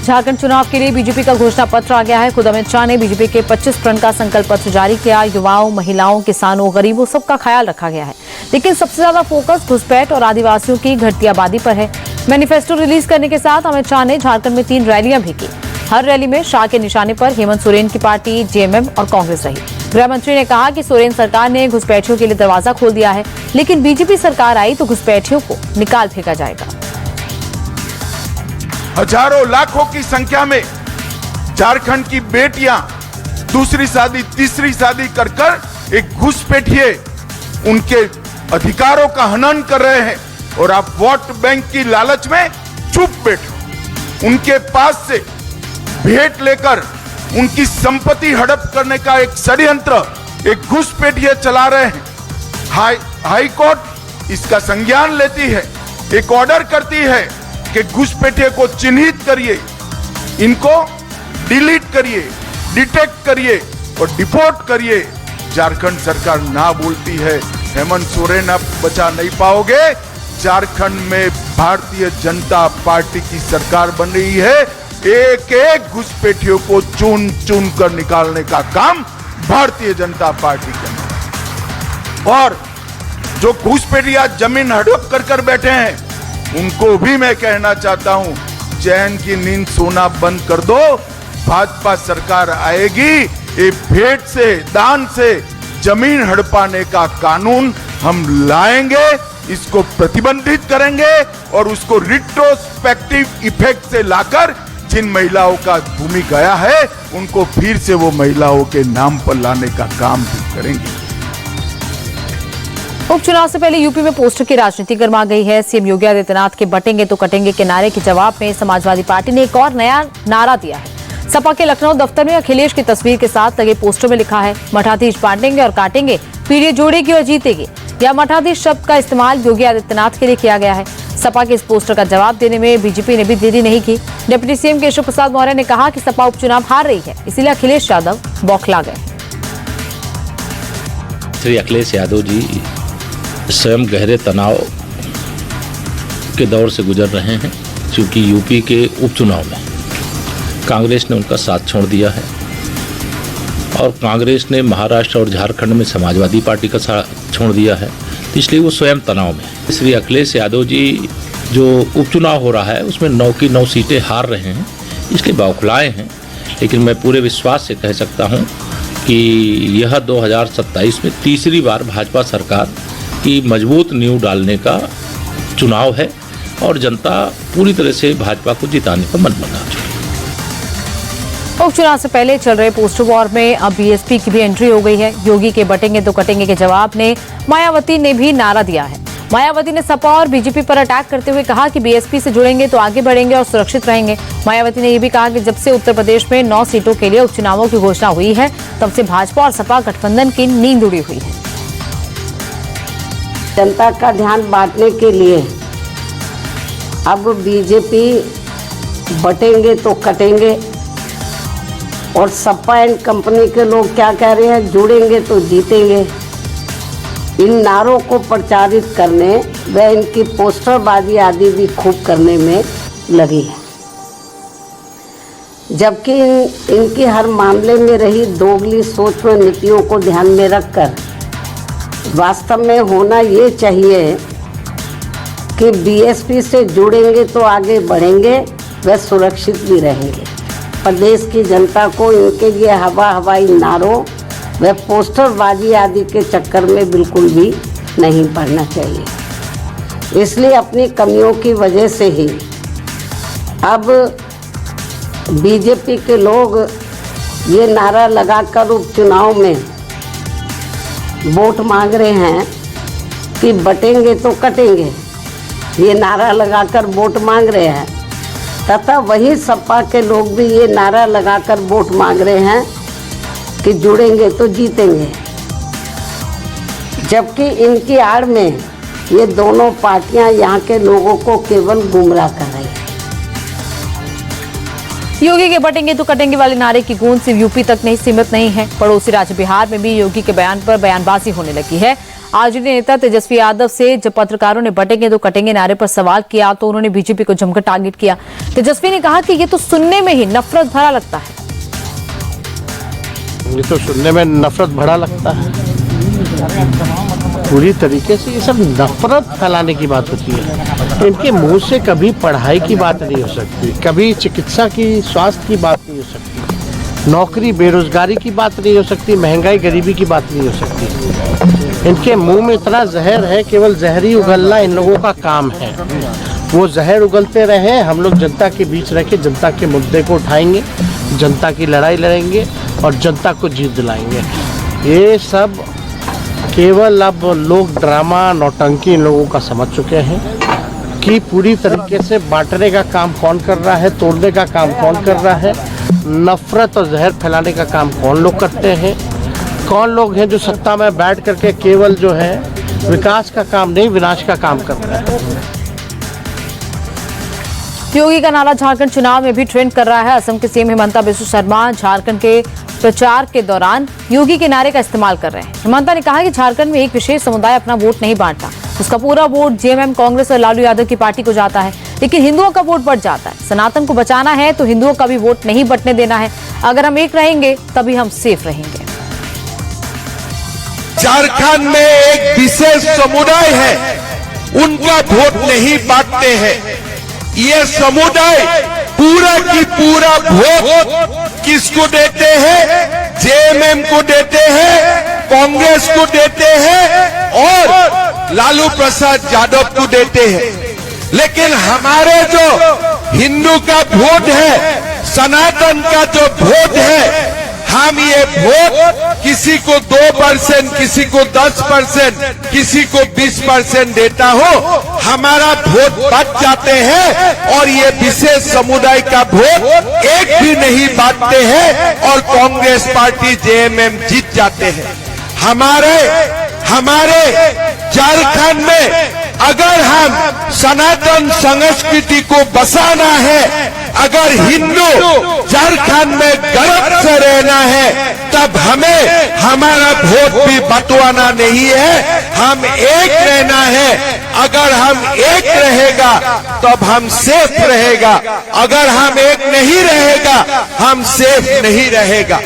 झारखंड चुनाव के लिए बीजेपी का घोषणा पत्र आ गया है। खुद अमित शाह ने बीजेपी के 25 फ्रंट का संकल्प पत्र जारी किया। युवाओं, महिलाओं, किसानों, गरीबों सबका ख्याल रखा गया है, लेकिन सबसे ज्यादा फोकस घुसपैठ और आदिवासियों की घटती आबादी पर है। मैनिफेस्टो रिलीज करने के साथ अमित शाह ने झारखंड में 3 रैलियां भी की। हर रैली में शाह के निशाने पर हेमंत सोरेन की पार्टी, जेएमएम और कांग्रेस रही। गृह मंत्री ने कहा कि सोरेन सरकार ने घुसपैठियों के लिए दरवाजा खोल दिया है, लेकिन बीजेपी सरकार आई तो घुसपैठियों को निकाल फेंका जाएगा। हजारों लाखों की संख्या में झारखंड की बेटियां दूसरी शादी, तीसरी शादी कर कर एक घुसपैठिए उनके अधिकारों का हनन कर रहे हैं, और आप वोट बैंक की लालच में चुप बैठो। उनके पास से भेंट लेकर उनकी संपत्ति हड़प करने का एक षड्यंत्र एक घुसपैठिए चला रहे हैं। हाई कोर्ट इसका संज्ञान लेती है, एक ऑर्डर करती है कि घुसपैठिए को चिन्हित करिए, इनको डिलीट करिए, डिटेक्ट करिए और डिपोर्ट करिए। झारखंड सरकार ना बोलती है। हेमंत सोरेन आप बचा नहीं पाओगे। झारखंड में भारतीय जनता पार्टी की सरकार बन रही है। एक एक घुसपैठियों को चुन चुन कर निकालने का काम भारतीय जनता पार्टी करती है। और जो घुसपैठिया जमीन हड़प कर कर बैठे हैं, उनको भी मैं कहना चाहता हूं, चैन की नींद सोना बंद कर दो। भाजपा सरकार आएगी, ये भेंट से, दान से जमीन हड़पाने का कानून हम लाएंगे, इसको प्रतिबंधित करेंगे और उसको रिट्रोस्पेक्टिव इफेक्ट से लाकर जिन महिलाओं का भूमि गया है, उनको फिर से वो महिलाओं के नाम पर लाने का काम भी करेंगे। उपचुनाव से पहले यूपी में पोस्टर की राजनीति गर्मा गई है। सीएम योगी आदित्यनाथ के बटेंगे तो कटेंगे के नारे के जवाब में समाजवादी पार्टी ने एक और नया नारा दिया है। सपा के लखनऊ दफ्तर में अखिलेश की तस्वीर के साथ लगे पोस्टर में लिखा है, मठाधीश बांटेंगे और काटेंगे, पीढ़ी जोड़ेगी और जीतेगी। यह मठाधीश शब्द का इस्तेमाल योगी आदित्यनाथ के लिए किया गया है। सपा के इस पोस्टर का जवाब देने में बीजेपी ने भी देरी नहीं की। डिप्टी सीएम केशव प्रसाद मौर्य ने कहा कि सपा उपचुनाव हार रही है, इसीलिए अखिलेश यादव बौखला गए। श्री अखिलेश यादव जी स्वयं गहरे तनाव के दौर से गुजर रहे हैं, क्योंकि यूपी के उपचुनाव में कांग्रेस ने उनका साथ छोड़ दिया है और कांग्रेस ने महाराष्ट्र और झारखंड में समाजवादी पार्टी का साथ छोड़ दिया है, इसलिए वो स्वयं तनाव में है। श्री अखिलेश यादव जी जो उपचुनाव हो रहा है उसमें 9 की 9 सीटें हार रहे हैं, इसलिए बौखलाए हैं। लेकिन मैं पूरे विश्वास से कह सकता हूँ कि यह 2027 में तीसरी बार भाजपा सरकार की मजबूत नींव डालने का चुनाव है और जनता पूरी तरह से भाजपा को जिताने का मन बना चुकी है। उपचुनाव से पहले चल रहे पोस्टर वॉर में अब बीएसपी की भी एंट्री हो गई है। योगी के बटेंगे तो कटेंगे के जवाब में मायावती ने भी नारा दिया है। मायावती ने सपा और बीजेपी पर अटैक करते हुए कहा कि बीएसपी से जुड़ेंगे तो आगे बढ़ेंगे और सुरक्षित रहेंगे। मायावती ने यह भी कहा कि जब से उत्तर प्रदेश में 9 सीटों के लिए उपचुनावों की घोषणा हुई है, तब से भाजपा और सपा गठबंधन की नींद उड़ी हुई है। जनता का ध्यान बांटने के लिए अब बीजेपी बटेंगे तो कटेंगे और सपा एंड कंपनी के लोग क्या कह रहे हैं, जुड़ेंगे तो जीतेंगे। इन नारों को प्रचारित करने व इनकी पोस्टरबाजी आदि भी खूब करने में लगी है, जबकि इनकी हर मामले में रही दोगली सोच व नीतियों को ध्यान में रखकर वास्तव में होना ये चाहिए कि बीएसपी से जुड़ेंगे तो आगे बढ़ेंगे व सुरक्षित भी रहेंगे। प्रदेश की जनता को इनके ये हवाई नारों व पोस्टरबाजी आदि के चक्कर में बिल्कुल भी नहीं पड़ना चाहिए। इसलिए अपनी कमियों की वजह से ही अब बीजेपी के लोग ये नारा लगाकर उपचुनाव में वोट मांग रहे हैं कि बटेंगे तो कटेंगे। ये नारा लगाकर वोट मांग रहे हैं, तथा वही सपा के लोग भी ये नारा लगाकर वोट मांग रहे हैं कि जुड़ेंगे तो जीतेंगे, जबकि इनकी आड़ में ये दोनों पार्टियां यहाँ के लोगों को केवल गुमराह कर रही हैं। योगी के बटेंगे तो कटेंगे वाले नारे की गूंज सिर्फ यूपी तक नहीं सीमित नहीं है। पड़ोसी राज्य बिहार में भी योगी के बयान पर बयानबाजी होने लगी है। आरजेडी नेता तेजस्वी यादव से जब पत्रकारों ने बटेंगे तो कटेंगे नारे पर सवाल किया तो उन्होंने बीजेपी को जमकर टारगेट किया। तेजस्वी ने कहा कि ये तो सुनने में ही नफरत भरा लगता है। ये तो सुनने में नफरत भरा लगता है। पूरी तरीके से ये सब नफरत फैलाने की बात होती है। इनके मुंह से कभी पढ़ाई की बात नहीं हो सकती, कभी चिकित्सा की, स्वास्थ्य की बात नहीं हो सकती, नौकरी बेरोजगारी की बात नहीं हो सकती, महंगाई गरीबी की बात नहीं हो सकती। इनके मुंह में इतना जहर है, केवल जहर ही उगलना इन लोगों का काम है। वो जहर उगलते रहे, हम लोग जनता के बीच रह के जनता के मुद्दे को उठाएंगे, जनता की लड़ाई लड़ेंगे और जनता को जीत दिलाएंगे। ये सब केवल अब लोग ड्रामा नौटंकी इन लोगों का समझ चुके हैं कि पूरी तरीके से बांटने का काम कौन कर रहा है, तोड़ने का काम कौन कर रहा है, नफरत और जहर फैलाने का काम कौन लोग करते हैं, कौन लोग हैं जो सत्ता में बैठ करके केवल जो है विकास का काम नहीं विनाश का काम कर रहे हैं। योगी का नारा झारखंड चुनाव में भी ट्रेंड कर रहा है। असम के सीएम हिमंता बिस्वा शर्मा झारखंड के प्रचार के दौरान योगी के नारे का इस्तेमाल कर रहे हैं। हिमंता ने कहा कि झारखंड में एक विशेष समुदाय अपना वोट नहीं बांटता, उसका पूरा वोट जेएमएम, कांग्रेस और लालू यादव की पार्टी को जाता है, लेकिन हिंदुओं का वोट बढ़ जाता है। सनातन को बचाना है तो हिंदुओं का भी वोट नहीं बंटने देना है। अगर हम एक रहेंगे तभी हम सेफ रहेंगे। झारखंड में एक विशेष समुदाय है, उनका वोट नहीं बांटते हैं। ये समुदाय पूरा की पूरा वोट किसको देते हैं? जेएमएम को देते हैं, कांग्रेस को देते हैं और लालू प्रसाद यादव को देते हैं। लेकिन हमारे जो हिंदू का वोट है, सनातन का जो वोट है, हम ये वोट किसी को 2%, किसी को 10%, किसी को 20% देता हो, हमारा वोट बच जाते हैं और ये विशेष समुदाय का वोट एक भी नहीं बांटते हैं और कांग्रेस पार्टी जेएमएम जीत जाते हैं। हमारे झारखंड में अगर हम सनातन संस्कृति को बसाना है, अगर हिंदू झारखंड में गर्व से रहना है, तब हमें हमारा वोट भी बंटवाना नहीं है, हम एक रहना है। अगर हम एक रहेगा तब हम सेफ रहेगा, अगर हम एक नहीं रहेगा हम सेफ नहीं रहेगा।